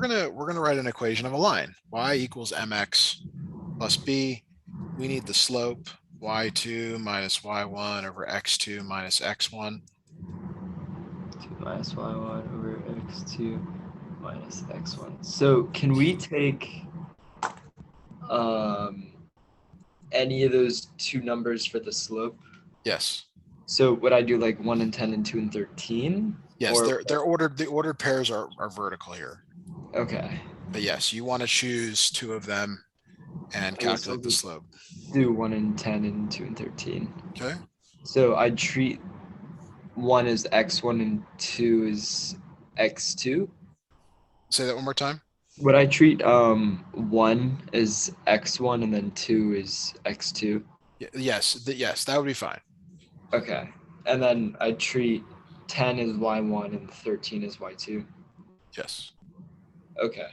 we're gonna write an equation of a line. Y equals mx plus b. We need the slope y2 minus y1 over x2 minus x1. 2 minus y1 over x2 minus x1. So can we take any of those two numbers for the slope? Yes. So would I do like 1 and 10 and 2 and 13? Yes, Or they're ordered. The ordered pairs are vertical here. okay. But yes, you want to choose two of them and Okay, so calculate the just slope. do 1 and 10 and 2 and 13. Okay. So I'd treat 1 as x1 and 2 as x2. Say that one more time. Would I treat 1 as x1 and then 2 as x2? Yes, yes, that would be fine. Okay. And then I'd treat 10 as y1 and 13 as y2. Yes. Okay.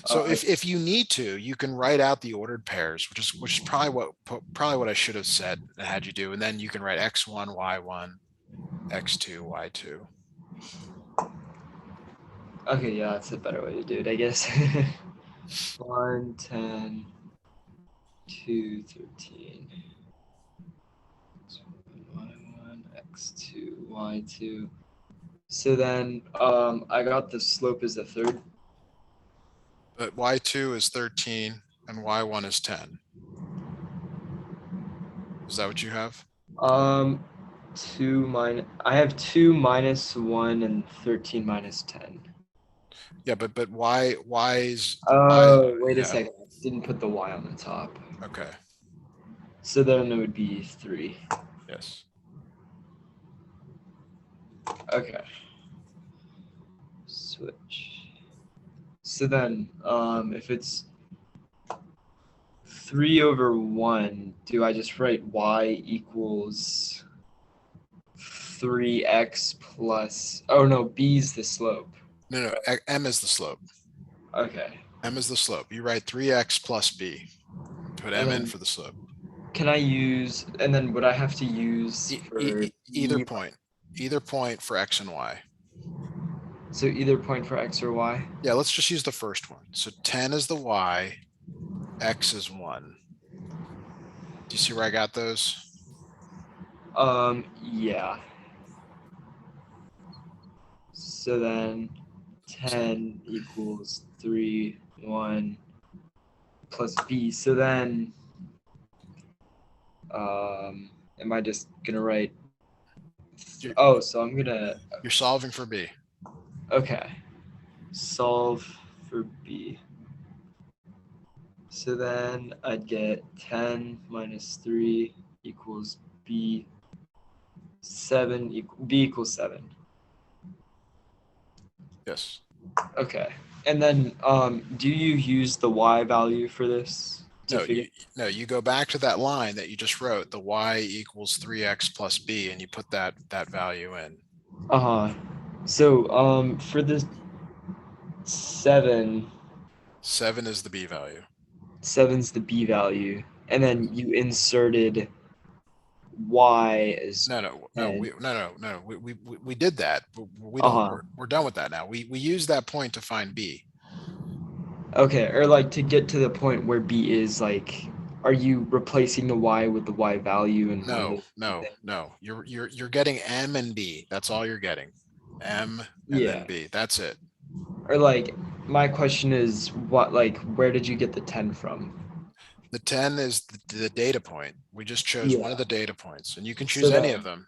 So if you need to, you can write out the ordered pairs, which is probably what I should have said and had you do, and then you can write x1, y1, x2, y2. Okay, yeah, that's a better way to do it, I guess. 1, 10, 2, 13. Y1, x2, y2. So then I got the slope as a third. But y2 is 13 and y1 is 10. Is that what you have? 2 minus. I have 2 minus 1 and 13 minus 10. Yeah, but y is Oh, wait a yeah. second. I didn't put the y on the top. Okay. So then it would be 3. Yes. Okay. Switch. So then, if it's 3 over 1, do I just write y equals 3x plus... Oh, no, b's the slope. No, m is the slope. Okay. M is the slope. You write 3x plus b. Put m in for the slope. Can I use... And then would I have to use for... Either point for x and y. So either point for x or y? Yeah, let's just use the first one. So 10 is the y, x is 1. Do you see where I got those? Yeah. So then 10 equals 3, 1 plus b. So then, am I just gonna write? Oh, so I'm gonna. You're solving for b. Okay. Solve for b. So then I'd get 10 minus 3 equals b. 7 b equals 7. Yes. Okay. And then do you use the y value for this? No, you go back to that line that you just wrote, the y equals 3x plus b, and you put that value in. Uh-huh. So for this 7 is the b value. 7's the b value, and then you inserted y as No, we did that. We don't. We're done with that now. We use that point to find b. Okay, or like to get to the point where b is like, are you replacing the y with the y value? And no. You're getting m and b. That's all you're getting. M and then b. That's it. Or like, my question is, what, like, where did you get the 10 from? The 10 is the data point. We just chose one of the data points, and you can choose any of them.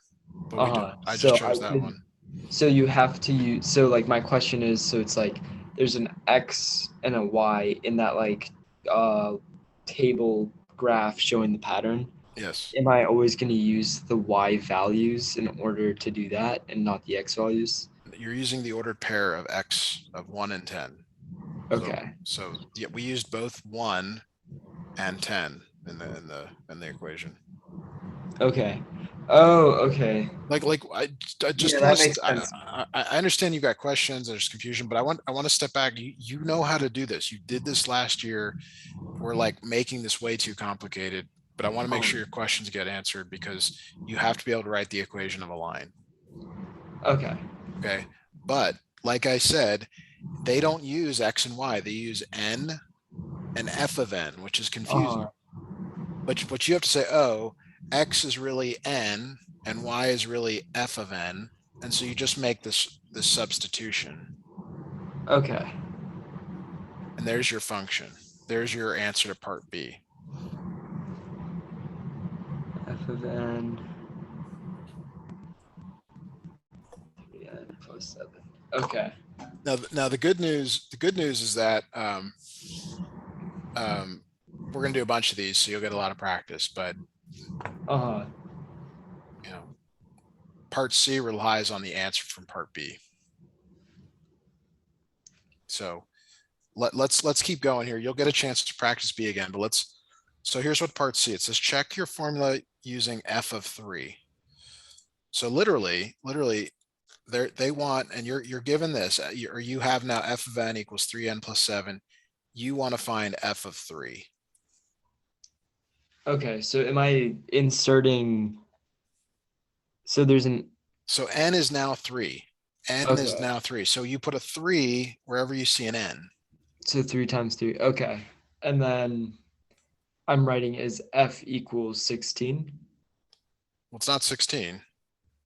But I just chose that one. So you have to use. So like my question is, so it's like there's an x and a y in that like table graph showing the pattern. Yes. Am I always going to use the y values in order to do that and not the x values? You're using the ordered pair of x of 1 and 10. Okay. So yeah, we used both 1 and 10 in the equation. Okay. Oh, okay. Like I just want to. I understand you got questions. There's confusion, but I want to step back. You know how to do this. You did this last year. We're like making this way too complicated, but I want to make sure your questions get answered because you have to be able to write the equation of a line. Okay. Okay. But like I said, They don't use X and Y. They use N and F of N, which is confusing. But you have to say, oh, X is really N and Y is really F of N. And so you just make this substitution. Okay. And there's your function. There's your answer to part B. F of N. 3N plus 7. Okay. Now the good news is that we're going to do a bunch of these, so you'll get a lot of practice. But you know, part C relies on the answer from part B. So let's keep going here. You'll get a chance to practice B again, but so here's what part C, it says check your formula using F of 3. So literally they want, and you're given this, or you have now F of N equals 3N plus 7. You want to find F of 3. Okay, so am I inserting, so there's so N is now 3. N is now 3. So you put a 3 wherever you see an N. So 3 times 3. Okay. And then I'm writing is F equals 16. Well, it's not 16.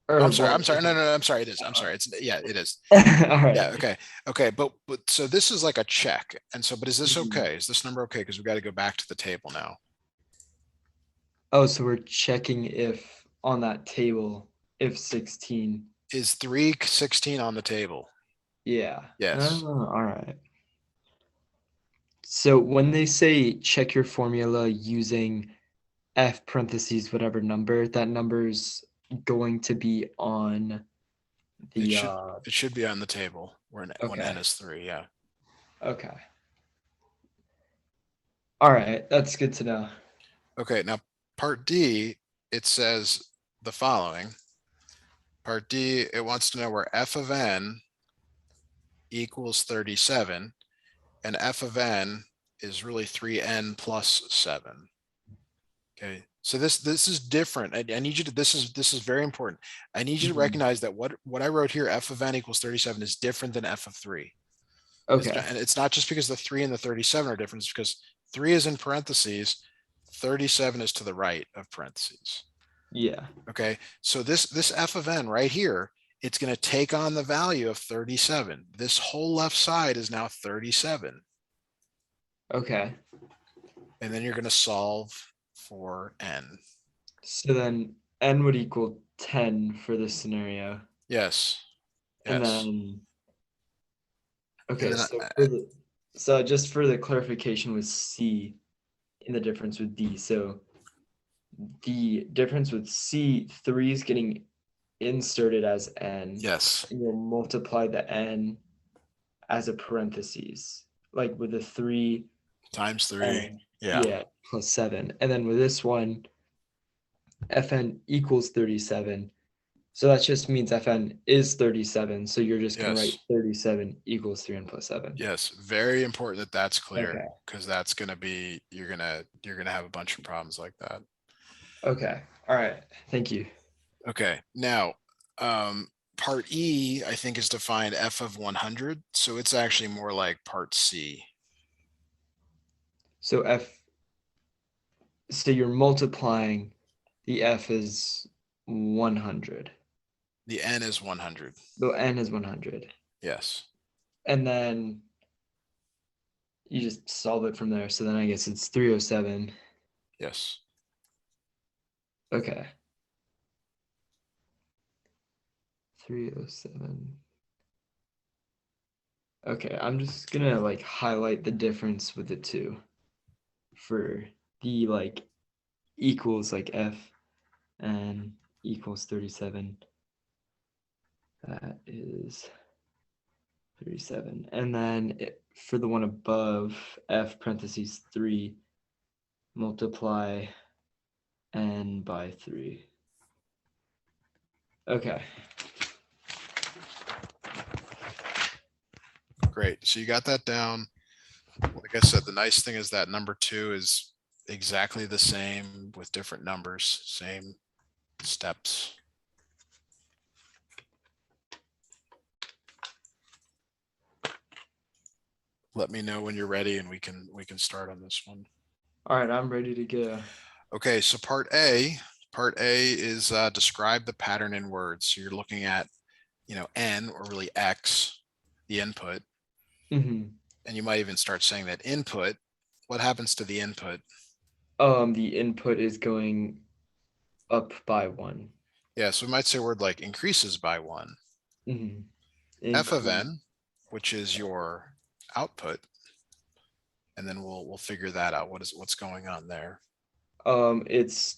Or, I'm sorry. No, I'm sorry. It is. I'm sorry. It is. All right. Yeah. Okay. But so this is like a check. And so, but is this okay? Is this number okay? Because we got to go back to the table now. Oh, so we're checking if on that table, if 16. Is 3 16 on the table? Yeah. Yes. All right. So when they say check your formula using F parentheses whatever number, that number's going to be on the it should be on the table when N is 3. Yeah. Okay. All right, that's good to know. Okay, now part D, it says the following. Part D, it wants to know where F of N equals 37 and F of N is really 3N plus 7. Okay, so this is different. I need you to, this is very important. I need you to recognize that what I wrote here, F of N equals 37, is different than F of 3. Okay. And it's not just because the 3 and the 37 are different, it's because 3 is in parentheses, 37 is to the right of parentheses. Yeah. Okay, so this F of N right here, it's going to take on the value of 37. This whole left side is now 37. Okay. And then you're going to solve for N. So then N would equal 10 for this scenario. Yes. And then, okay, and then, so just for the clarification with C in the difference with D. So the difference with C, 3 is getting inserted as N. Yes. And you'll multiply the N as a parentheses, like with the 3 times 3. Yeah, plus 7. And then with this one, Fn equals 37. So that just means Fn is 37. So you're just going to write 37 equals 3n plus 7. Yes, very important that that's clear, because that's going to be, you're going to have a bunch of problems like that. Okay. All right. Thank you. Okay. Now, part E, I think, is to find F of 100. So it's actually more like part C. So so you're multiplying, the F is 100. The N is 100. The N is 100. Yes. And then you just solve it from there. So then I guess it's 307. Yes. Okay. 307. Okay, I'm just gonna like highlight the difference with the two for the like equals like F and equals 37. That is 37. And then for the one above, F parentheses 3, multiply N by 3. Okay. Great. So you got that down. Like I said, the nice thing is that number 2 is exactly the same with different numbers, same steps. let me know when you're ready and we can start on this one. All right, I'm ready to go. Okay, so part A is describe the pattern in words. So you're looking at, N, or really X, the input. Mm-hmm. And you might even start saying that input. What happens to the input? The input is going up by 1. Yeah, so we might say a word like increases by 1. Mm-hmm. F of N, which is your output. And then we'll figure that out. What's going on there? It's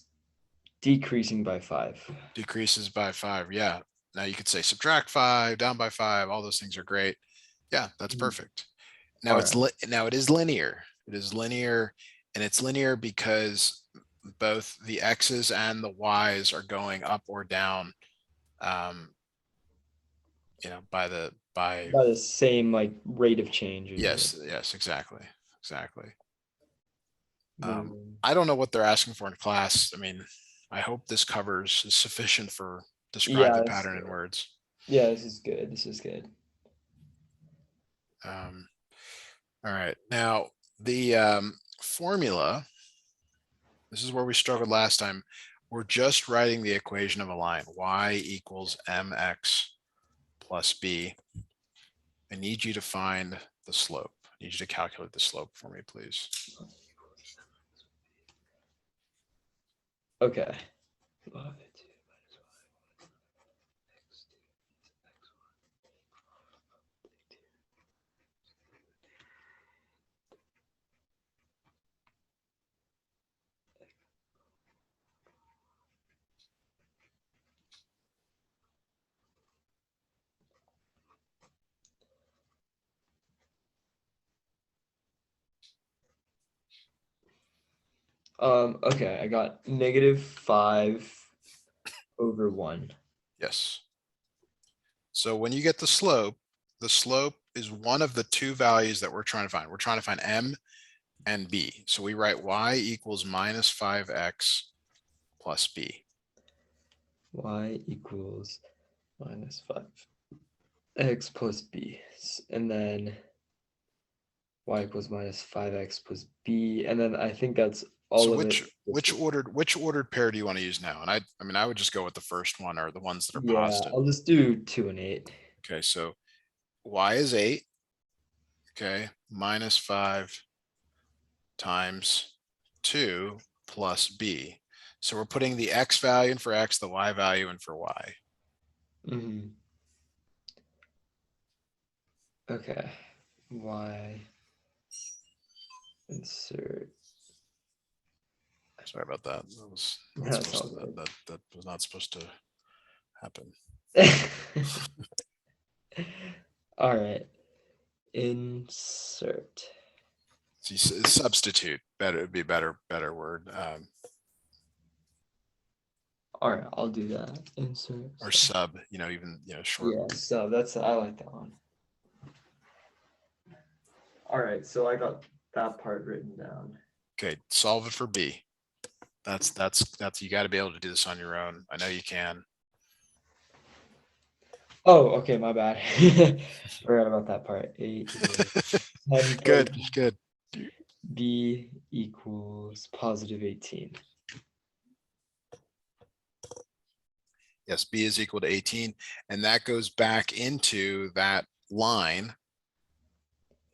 decreasing by 5. Decreases by 5. Yeah. Now you could say subtract 5, down by 5. All those things are great. Yeah, that's perfect. Now now it is linear. It is linear, and it's linear because both the X's and the Y's are going up or down. By the same like rate of change. Yes, exactly. I don't know what they're asking for in class. I mean, I hope this covers is sufficient for describe the pattern in words. Yeah, this is good. All right. Now the formula, this is where we struggled last time. We're just writing the equation of a line, y equals mx plus b. I need you to find the slope. I need you to calculate the slope for me, please. Okay. Okay, I got -5 over 1. Yes. So when you get the slope is one of the two values that we're trying to find. We're trying to find m and b. So we write y equals -5x plus b. Y equals -5x plus b. And then y equals -5x plus b. And then I think that's all So of it. which ordered pair do you want to use now? And I mean, I would just go with the first one, or the ones that are positive. I'll just do 2 and 8. Okay, so y is 8. Okay, -5 times 2 plus b. So we're putting the x value in for x, the y value in for y. Mm-hmm. Okay. Y insert. Sorry about that. That was not That's supposed to, that was not supposed to happen. All right. Insert. Substitute. Better, it'd be better word. All right, I'll do that. Insert. Or sub, even short. Yeah, sub. I like that one. All right, so I got that part written down. Okay, solve it for B. That's you got to be able to do this on your own. I know you can. Oh, okay, my bad. Forgot about that part. 8. Good. B equals +18. Yes, B is equal to 18, and that goes back into that line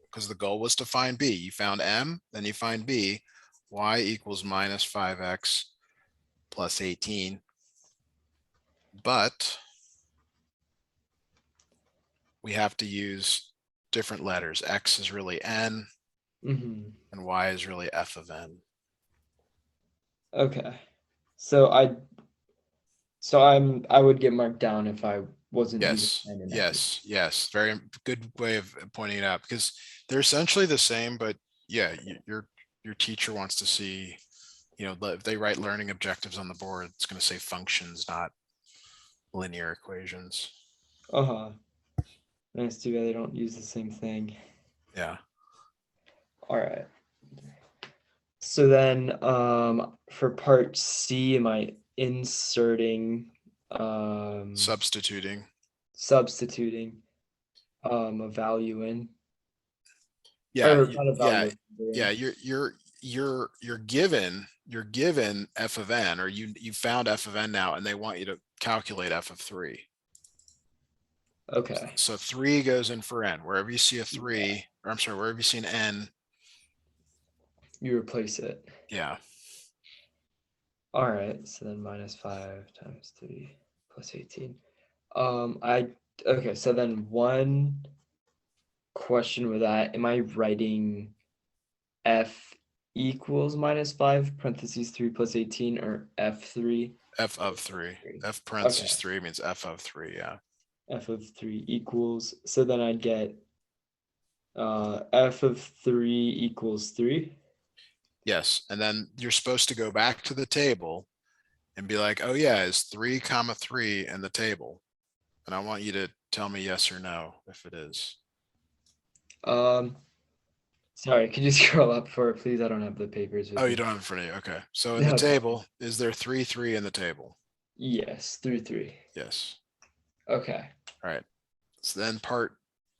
because the goal was to find B. You found M, then you find B. Y equals -5x plus 18. But we have to use different letters. X is really N, and Y is really F of N. Okay, so I would get marked down if I wasn't using N and F. Yes. Very good way of pointing it out, because they're essentially the same, but yeah, your teacher wants to see, if they write learning objectives on the board, it's going to say functions, not linear equations. Nice, too bad they don't use the same thing. Yeah. All right. So then for part C, am I inserting substituting a value in? Yeah, Or not a yeah, value of the yeah. range. You're given f of n, or you found f of n now, and they want you to calculate f of 3. Okay. So 3 goes in for n. Wherever you see a 3, or I'm sorry, wherever you see an n, You replace it. yeah. All right. So then -5 times 3 plus 18. Okay. So then one question with that: am I writing f equals -5 parentheses 3 plus 18, or f3? F of 3. F Okay. parentheses 3 means f of 3. Yeah. F of 3 equals. So then I'd get f of 3 equals 3. Yes. And then you're supposed to go back to the table and be like, oh yeah, is 3 comma 3 in the table? And I want you to tell me yes or no if it is. Sorry, could you scroll up for it, please? I don't have the papers with Oh, you me. don't have it in front of you. Okay. So in the Okay. table, is there 3 in the table? Yes, through 3. Yes. Okay. All right. So then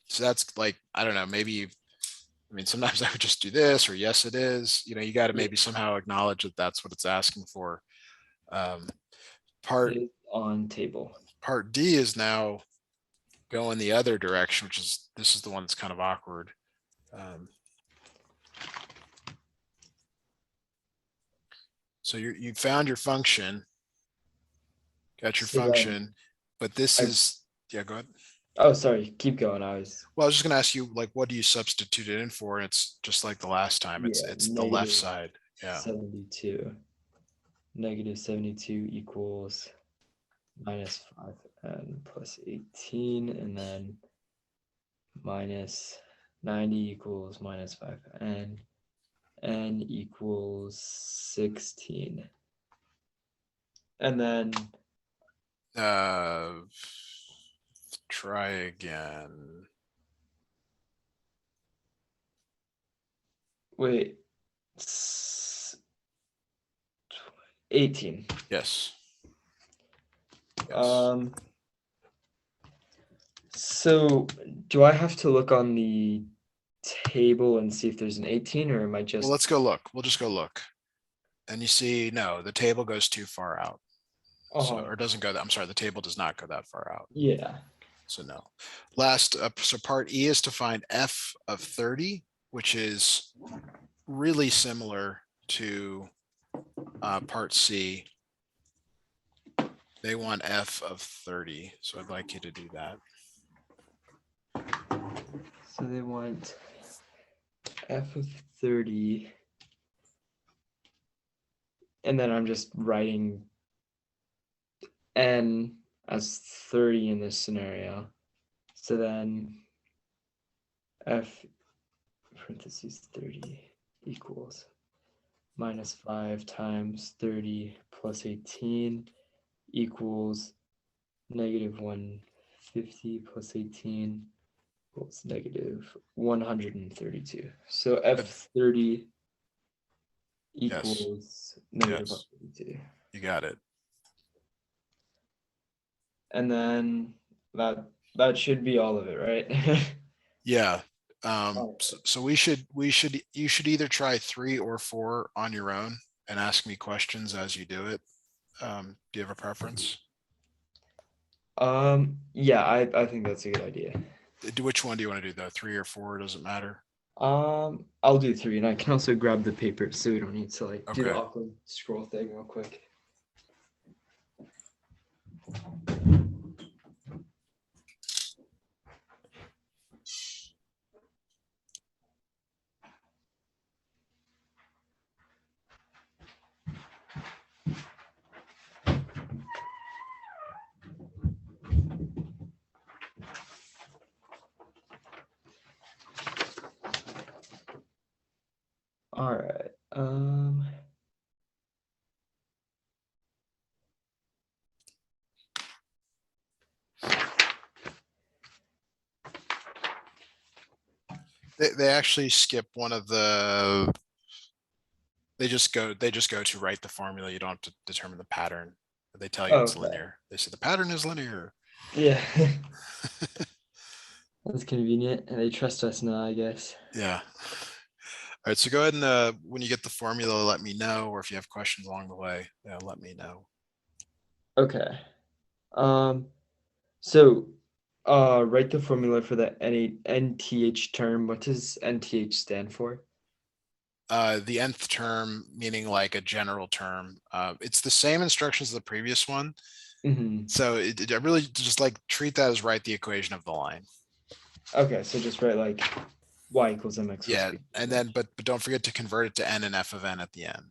so that's like, I don't know, maybe, I mean, sometimes I would just do this, or yes, it is. You got to Yeah. maybe somehow acknowledge that that's what it's asking for. Um, Is on table. part D is now going the other direction, which is, this is the one that's kind of awkward. So you found your function, got your So then function, but this I, is, yeah, go ahead. oh, sorry, keep going. Well, I was just gonna ask you, like, what do you substitute it in for? And it's just like the last time, Yeah, it's the left side. Yeah. 72. -72 equals -5n plus 18, and then -90 equals -5n, n equals 16. And then Try again. wait, 18. Yes. Yes. Um, so do I have to look on the table and see if there's an 18, or am I just? Well, let's go look. We'll just go look. And you see, no, the table goes too far out. So, or doesn't go that, I'm sorry, the table does not go that far out. Yeah. So no. Last, so part E is to find f of 30, which is really similar to part C. They want f of 30. So I'd like you to do that. So they want f of 30. And then I'm just writing n as 30 in this scenario. So then f parentheses 30 equals -5 times 30 plus 18 equals -150 plus 18 equals -132. So f30 equals -132. You got it. And then that should be all of it, right? Yeah. So you should either try 3 or 4 on your own and ask me questions as you do it. Do you have a preference? Yeah, I think that's a good idea. Which one do you want to do though? 3 or 4? Doesn't matter. I'll do 3, and I can also grab the paper so we don't need to like do the Okay. awkward scroll thing real quick. All right. They actually skip one of the, they just go to write the formula. You don't have to determine the pattern. They tell you it's Okay. linear. They say the pattern is linear. Yeah. That's convenient, and they trust us now, I guess. Yeah. All right, so go ahead and when you get the formula, let me know, or if you have questions along the way, let me know. Okay. Um, so write the formula for the NTH term. What does NTH stand for? The nth term, meaning like a general term. It's the same instructions as the previous one. Mm-hmm. So I really just like treat that as write the equation of the line. Okay, so just write like y equals mx plus Yeah, b. and then but don't forget to convert it to n and f of n at the end.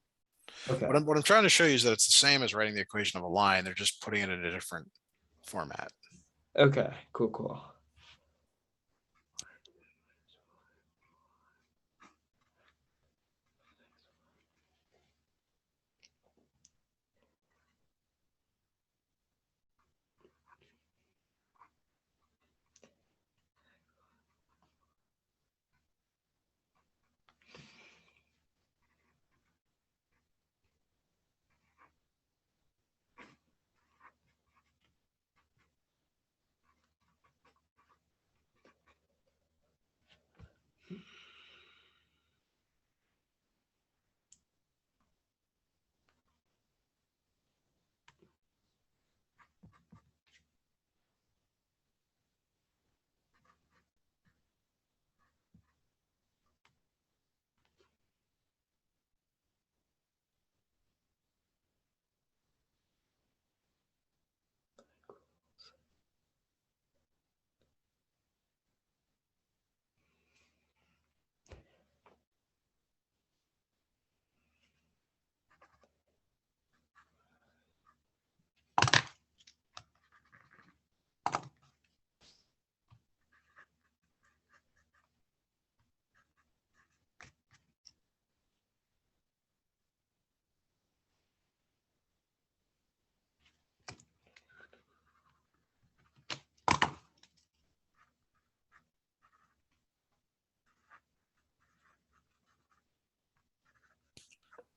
Okay. What I'm trying to show you is that it's the same as writing the equation of a line. They're just putting it in a different format. Okay, cool, cool.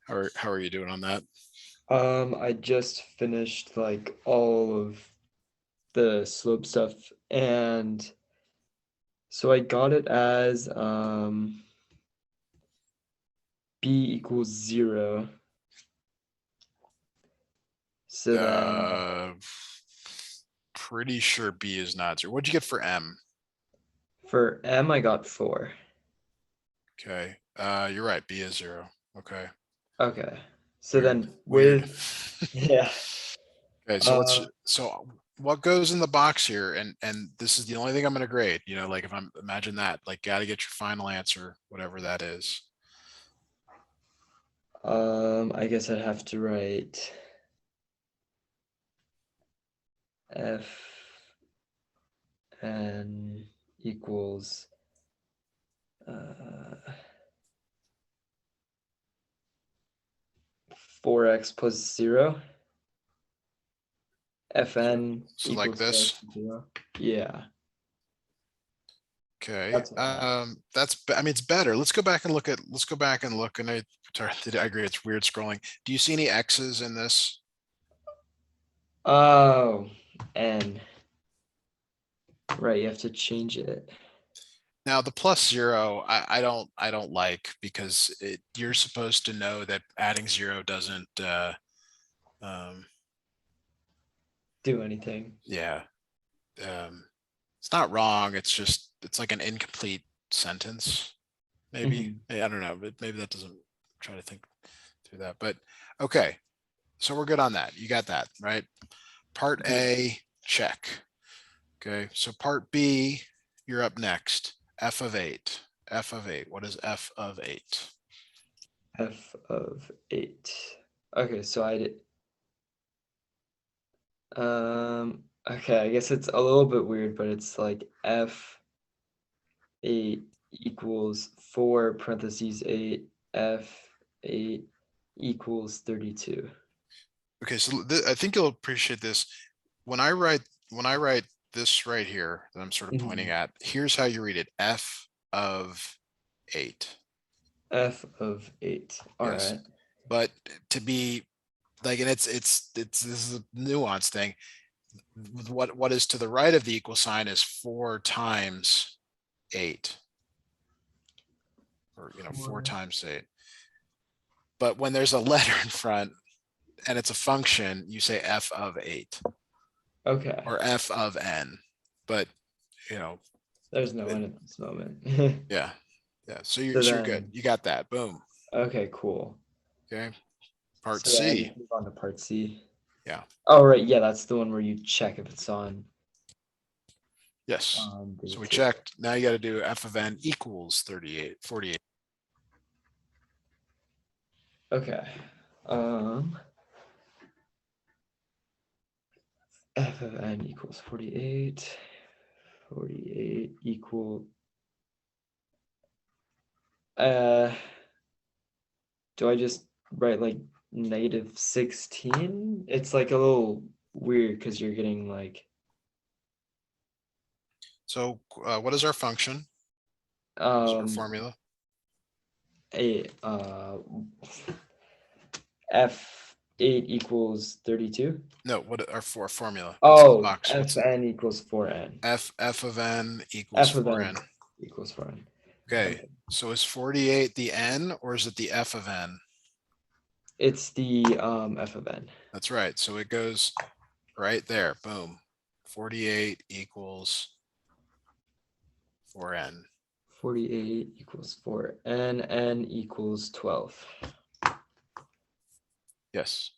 How are you doing on that? I just finished like all of the slope stuff, and so I got it as b equals 0. So then Uh, Pretty sure B is not zero. What'd you get for M? for m, I got 4. Okay. You're right. B is 0. Okay. Okay. So Weird. then Weird. with yeah, Okay, uh, so what goes in the box here, and this is the only thing I'm gonna grade, like if I'm imagine that, like gotta get your final answer, whatever that is. I guess I'd have to write f n equals 4x plus 0. So, Fn so like equals 4x this. plus 0. Yeah, Okay. that's what I have. I mean it's better. Let's go back and look, and I agree it's weird scrolling. Do you see any X's in this? Oh, n. Right, you have to change it. Now the plus 0, I don't like, because you're supposed to know that adding 0 doesn't um Do anything. yeah. It's not wrong. It's like an incomplete sentence. Maybe. Hmm. I don't know, but maybe that doesn't try to think through that. But okay. So we're good on that. You got that, right? Part Yeah. A, check. Okay. So part B, you're up next. F of 8. F of 8. What is F of 8? F of 8. Okay, so I did. Okay, I guess it's a little bit weird, but it's like F8 equals 4 parentheses 8, F8 equals 32. Okay, so I think you'll appreciate this. When I write when I write this right here that I'm sort of pointing Mhm. at, here's how you read it. F of 8. F of 8. All Yes. right. But to be like, and it's this is a nuance thing. what is to the right of the equal sign is 4 times 8. Or, 4 times 8. But when there's a letter in front and it's a function, you say f of 8. Okay. Or f of n. But, there's no n at this moment. yeah. So you're good. You got that. Boom. Okay, cool. Okay. Part So C. move on to part C. Yeah. Oh, right. Yeah, that's the one where you check if it's on. Yes. So we table. checked. Now you got to do f of n equals 48. Okay. F of n equals 48. 48 equal. Do I just write like -16? It's like a little weird because you're getting like. So what is our function? What's our formula? F8 equals 32. No, what our formula? Oh, box? Fn equals 4n. F of n equals 4n. Equals 4n. Okay. So is 48 the n or is it the f of n? It's the f of n. That's right. So it goes right there. Boom. 48 equals 4n. 48 equals 4n. N equals 12. Yes.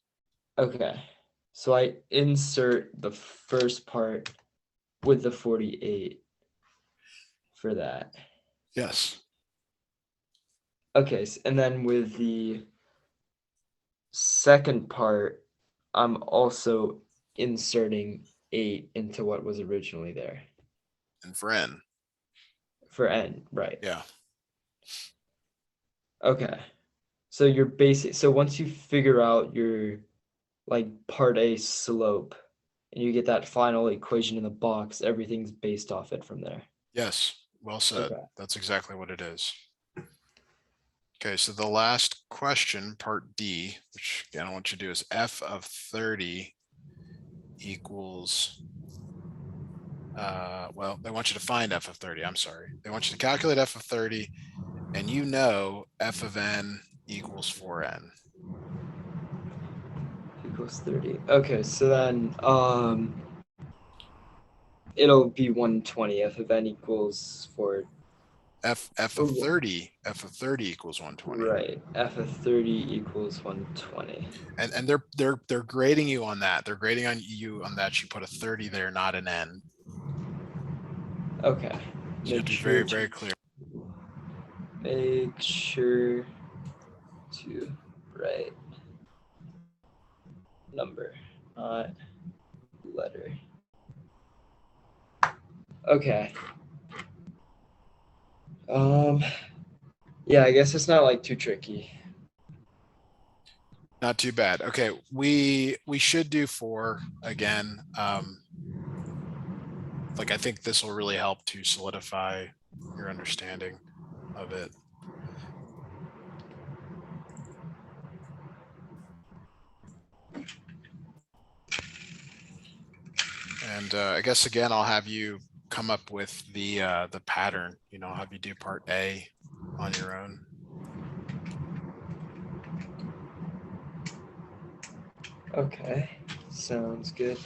Okay. So I insert the first part with the 48 for that. Yes. Okay. And then with the second part, I'm also inserting 8 into what was originally there. And for n. For n, right. Yeah. Okay. So you're basic. So once you figure out your like part A slope and you get that final equation in the box, everything's based off it from there. Yes. Well said. Okay. That's exactly what it is. Okay, so the last question, part D, which again I want you to do is f of 30 equals, well, they want you to find f of 30. I'm sorry. They want you to calculate f of 30, and f of n equals 4n. Equals 30. Okay, so then it'll be 120. F of n equals 4. F of 30 equals 120. Right. F of 30 equals 120. And they're grading you on that. They're grading on you on that. You put a 30 there, not an n. Okay. So you have to be very, very clear. Make sure to write number, not letter. Okay. Yeah, I guess it's not like too tricky. Not too bad. Okay, we should do 4 again. Like I think this will really help to solidify your understanding of it. And I guess again, I'll have you come up with the pattern. I'll have you do part A on your own. Okay, sounds good.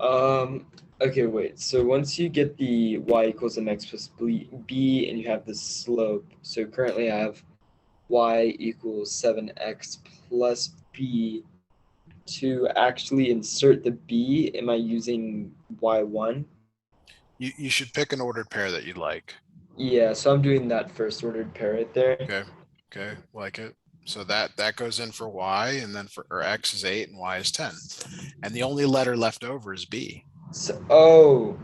Okay, wait. So once you get the y equals mx plus b and you have the slope. So currently I have y equals 7x plus b. To actually insert the b, am I using y1? You should pick an ordered pair that you like. Yeah, so I'm doing that first ordered pair right there. Okay. Okay. Like it. So that goes in for y, and then for or x is 8 and y is 10. And the only letter left over is b. So, oh,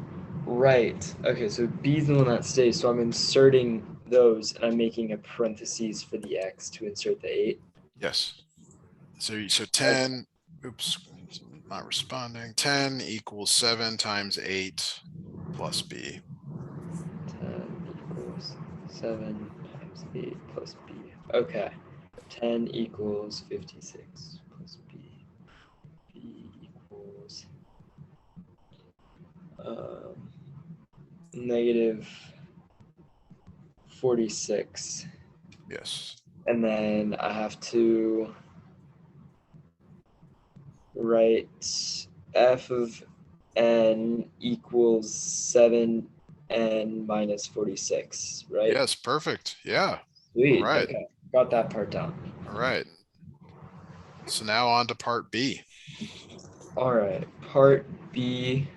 right. Okay, so b is the one that stays. So I'm inserting those and I'm making a parentheses for the x to insert the 8. Yes. So Okay. 10, oops, not responding. 10 equals 7 times 8 plus b. 10 equals 7 times 8 plus b. Okay. 10 equals 56 plus b. b equals um, negative 46. Yes. And then I have to write f of n equals 7n minus 46, right? Yes. Perfect. Yeah. All Sweet. right. Okay. Got that part down. All right. So now on to part B. All right. Part B.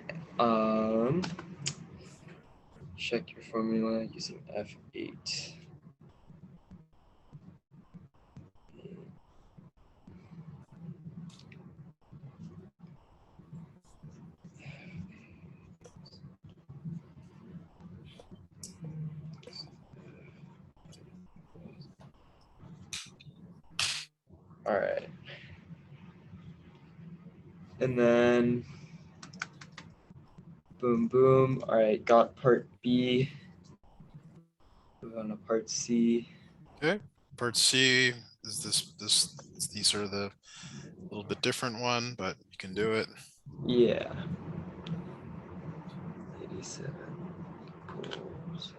Check your formula using F8. All right. And then boom, boom. All right. Got part B. Move on to part C. Okay. Part C is these are the little bit different one, but you can do it. Yeah. 87 equals.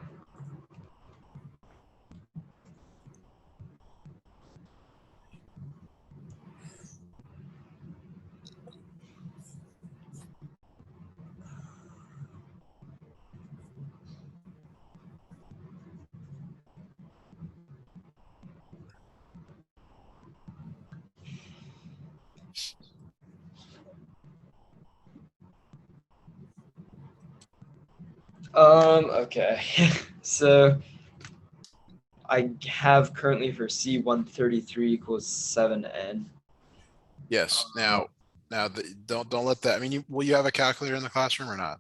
Okay. So I have currently for C 133 equals 7n. Yes. Don't let that. I mean, will you have a calculator in the classroom or not?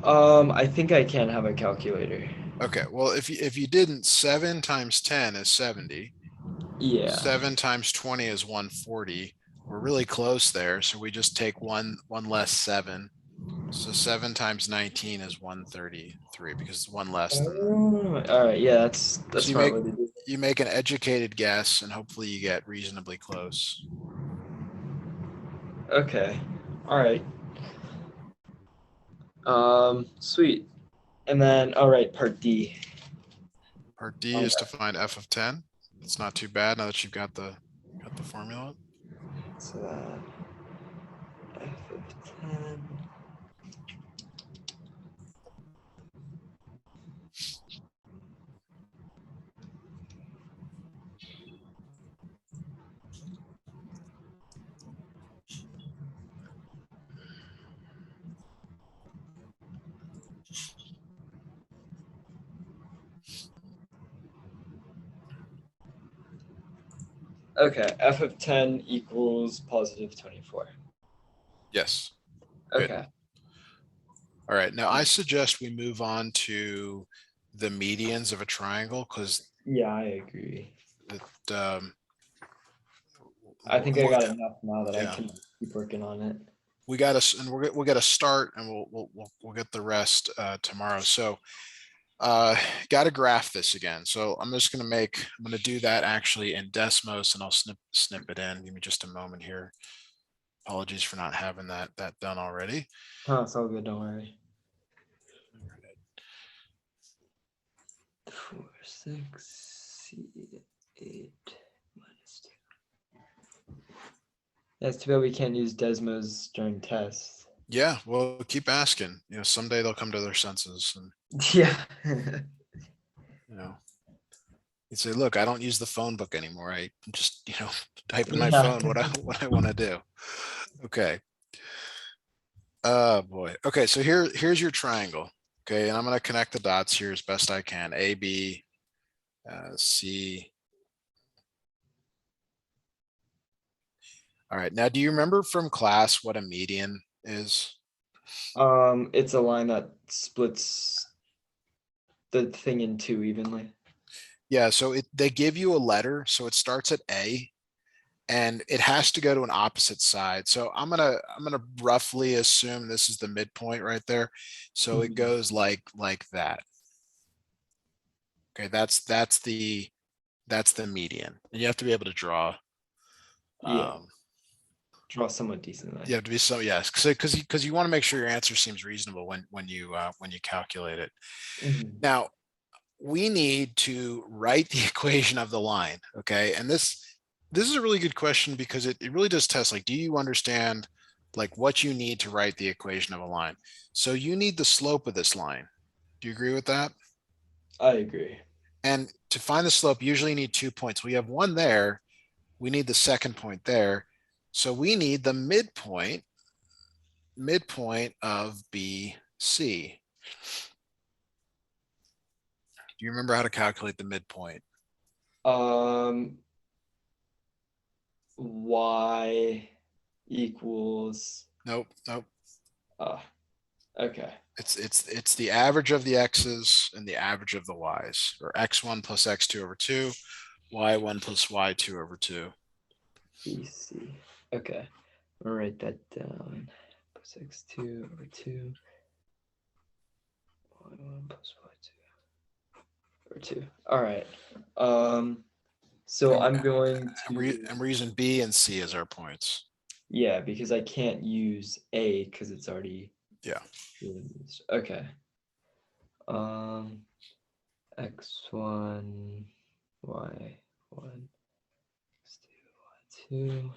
I think I can have a calculator. Okay. Well, if you didn't, 7 times 10 is 70. Yeah. 7 times 20 is 140. We're really close there, so we just take one less 7. So 7 times 19 is 133 because it's one less than the. All right. Yeah, that's So smart way to do it. you make an educated guess, and hopefully you get reasonably close. Okay. All right. Sweet. And then, all right, part D. Part D On is to find f of 10. It's not too bad now that you've got the formula. So that f of 10. Okay, f of 10 equals positive 24. Yes. Good. Okay. All right. Now I suggest we move on to the medians of a triangle because Yeah, I agree. it I think I more, got enough now that I yeah, can keep working on it. we got us and we'll get a start and we'll get the rest tomorrow. So got to graph this again. So I'm going to do that actually in Desmos and I'll snip it in. Give me just a moment here. Apologies for not having that done already. Oh, it's all good. Don't worry. 4, 6, C8 minus 2. Yeah, it's too bad we can't use Desmos during tests. Yeah, well, keep asking. Someday they'll come to their senses, and Yeah. you know, you say, "Look, I don't use the phone book anymore. I just, type in my Yeah. phone what I want to do." Okay. Oh boy. Okay, so here's your triangle. Okay, and I'm going to connect the dots here as best I can. A, B, C. All right. Now, do you remember from class what a median is? It's a line that splits the thing in two evenly. Yeah, so they give you a letter, so it starts at A and it has to go to an opposite side. So I'm gonna roughly assume this is the midpoint right there. So it Mhm. goes like that. Okay, that's the median. And you have to be able to draw. Yeah. Um, Draw somewhat decently. you have to be yes, because you want to make sure your answer seems reasonable when you calculate it. Mhm. Now we need to write the equation of the line. Okay, and this is a really good question because it really does test, like, do you understand like what you need to write the equation of a line? So you need the slope of this line. Do you agree with that? I agree. And to find the slope, usually you need 2 points. We have one there. We need the second point there. So we need the midpoint of BC. Do you remember how to calculate the midpoint? Um, y equals Nope, nope. uh okay. It's the average of the x's and the average of the y's, or x1 plus x2 over 2, y1 plus y2 over 2. BC. Okay. I'll write that down. Plus x2 over 2. Y1 plus y2 over 2. All right. So And, I'm going and, we're, to, and we're using b and c as our points. yeah, because I can't use A because it's already Yeah. used. Okay. Um, x1, y1, x2, y2.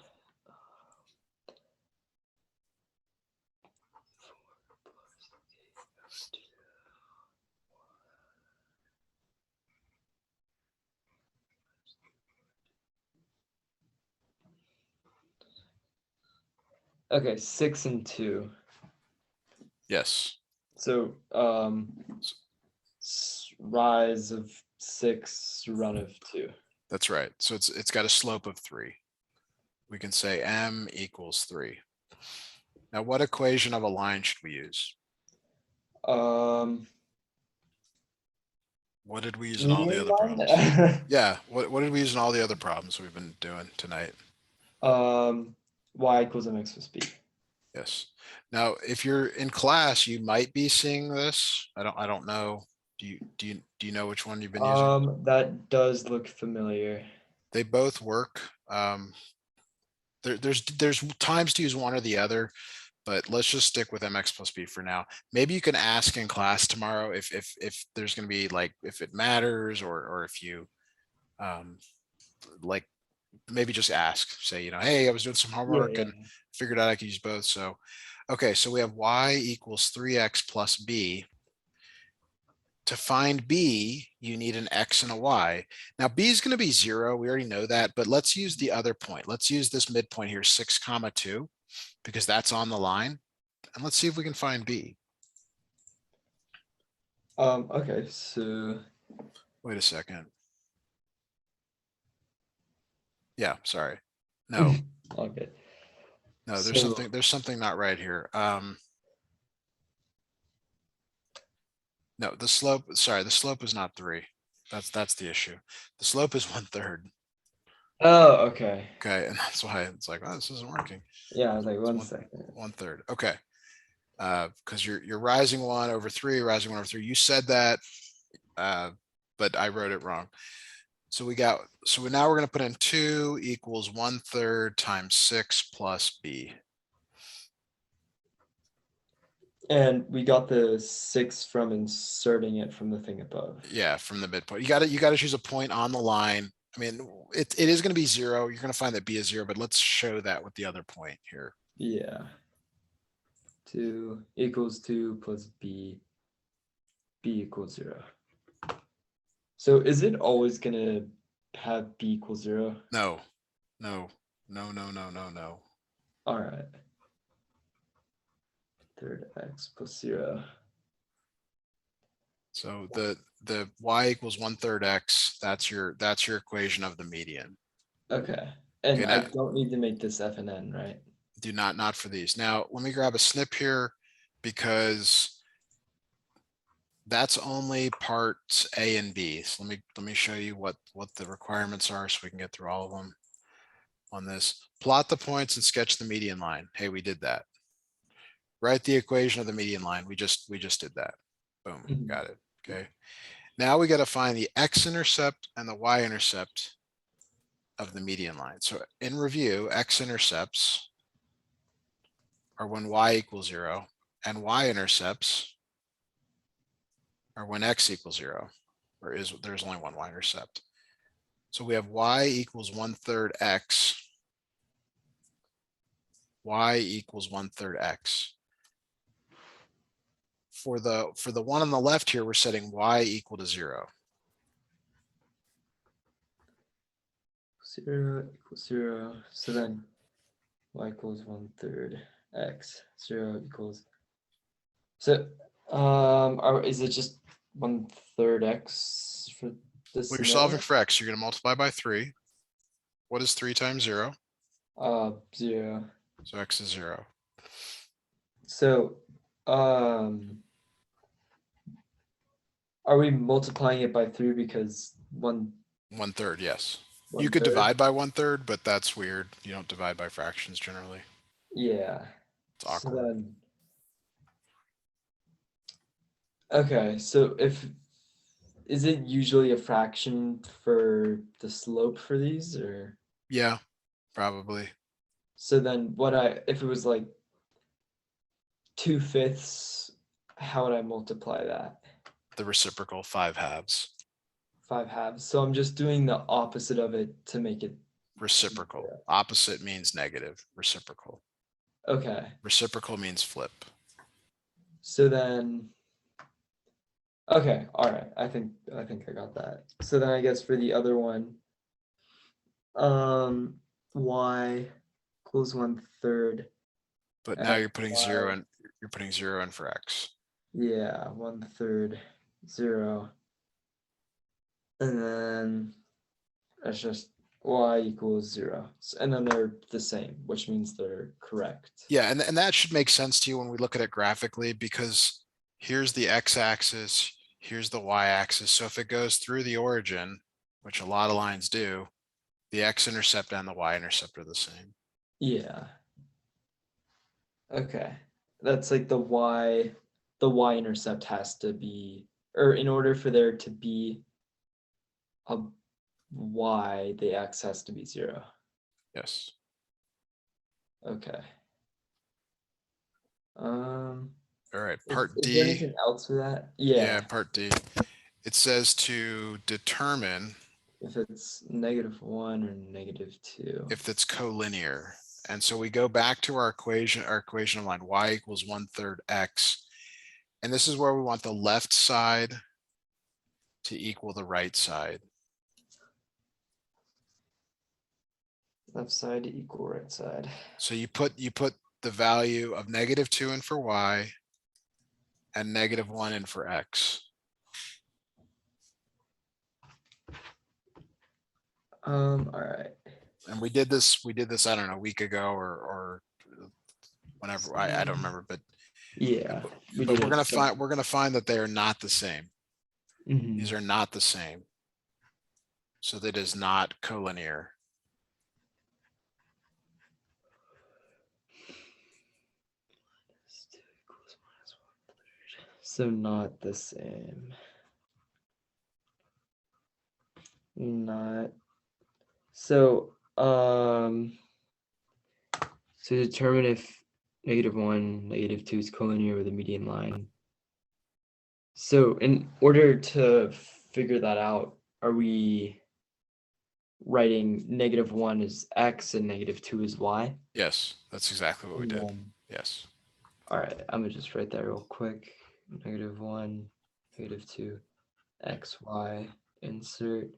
Okay, 6 and 2. Yes. So rise of 6, run of 2. That's right. So it's got a slope of 3. We can say m equals 3. Now, what equation of a line should we use? Um, What did we use in all the median other problems? line. Yeah. What did we use in all the other problems we've been doing tonight? Y equals mx plus b. Yes. Now, if you're in class, you might be seeing this. I don't know. Do you know which one you've been using? That does look familiar. They both work. There's times to use one or the other, but let's just stick with mx plus b for now. Maybe you can ask in class tomorrow if there's going to be, like, if it matters, or if you um like, maybe just ask, say, hey, I was doing some Yeah, homework yeah. and figured out I could use both. So okay, so we have y equals 3x plus b. To find b, you need an x and a y. Now b is going to be 0. We already know that, but let's use the other point. Let's use this midpoint here, 6 comma 2, because that's on the line. And let's see if we can find b. Okay, so Wait a second. Yeah, sorry. No, okay. no, there's So something not right here. No, the slope is not 3. That's the issue. The slope is 1/3. oh, okay. Okay, and that's why it's like, oh, this isn't working. Yeah, I was like It's one second. 1/3. Okay. Because you're rising 1 over 3, rising 1 over 3. You said that, but I wrote it wrong. So now we're going to put in 2 equals 1/3 times 6 plus b. And we got the 6 from inserting it from the thing above. Yeah, from the midpoint. You got to choose a point on the line. I mean, it is going to be 0. You're going to find that b is 0, but let's show that with the other point here. Yeah. 2 equals 2 plus b equals 0. So is it always gonna have b equals 0? No, no, no, no, no, no, no. All right. Third x plus 0. So the y equals 1/3 x, that's your equation of the median. Okay. And Okay, I now don't need to make this f and n, right? do not for these. Now let me grab a snip here because that's only parts A and B. So let me show you what the requirements are so we can get through all of them on this. Plot the points and sketch the median line. Hey, we did that. Write the equation of the median line. We just did that. Boom, Mhm. got it. Okay. Now we got to find the x-intercept and the y-intercept of the median line. So in review, x-intercepts are when y equals 0, and y-intercepts are when x equals 0, or there's only one y-intercept. So we have y equals 1/3 x, y equals 1/3 x. For the one on the left here, we're setting y equal to 0. 0 equals 0. So then y equals 1/3 x. 0 equals. So is it just 1/3 x for this Well, you're scenario? solving for x. You're going to multiply by 3. What is 3 times 0? 0. So x is 0. So are we multiplying it by 3 because 1/3, yes. You could 1/3? divide by 1/3, but that's weird. You don't divide by fractions generally. Yeah. It's So awkward. then, okay, so is it usually a fraction for the slope for these, or Yeah, probably. so then if it was like 2/5, how would I multiply that? The reciprocal 5/2. 5/2. So I'm just doing the opposite of it to make it Reciprocal. zero. Opposite means negative. Reciprocal. Okay. Reciprocal means flip. So then, okay, all right. I think I got that. So then I guess for the other one, y equals 1/3. But now you're X, putting y. 0 in. You're putting 0 in for x. Yeah, 1/3 0. And then that's just y equals 0. And then they're the same, which means they're correct. Yeah, and that should make sense to you when we look at it graphically, because here's the x-axis, here's the y-axis. So if it goes through the origin, which a lot of lines do, the x-intercept and the y-intercept are the same. Yeah. Okay. That's like the y-intercept has to be, or in order for there to be a y, the x has to be 0. Yes. Okay. All right, Is part there D. anything else for that? Yeah, Yeah. part D. It says to determine If it's -1 or -2. if it's collinear. And so we go back to our equation of line y equals 1/3 x. And this is where we want the left side to equal the right side. Left side to equal right side. So you put the value of -2 in for y and -1 in for x. All right. And we did this, I don't know, a week ago or whenever, I don't remember, but Yeah. but we're gonna find that they are not the same. Mhm. These are not the same. So that is not collinear. So not the same. Not so to determine if -1, -2 is collinear with a median line. So in order to figure that out, are we writing -1 is x and -2 is y? Yes, that's exactly what we did. And Yes. All right, I'm gonna just write that real quick. -1, -2, x, y, insert.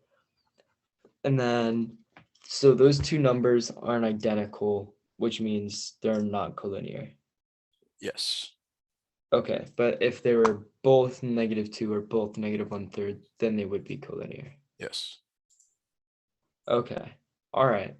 And then, so those two numbers aren't identical, which means they're not collinear. Yes. Okay, but if they were both -2 or both -1/3, then they would be collinear. Yes. Okay, all right.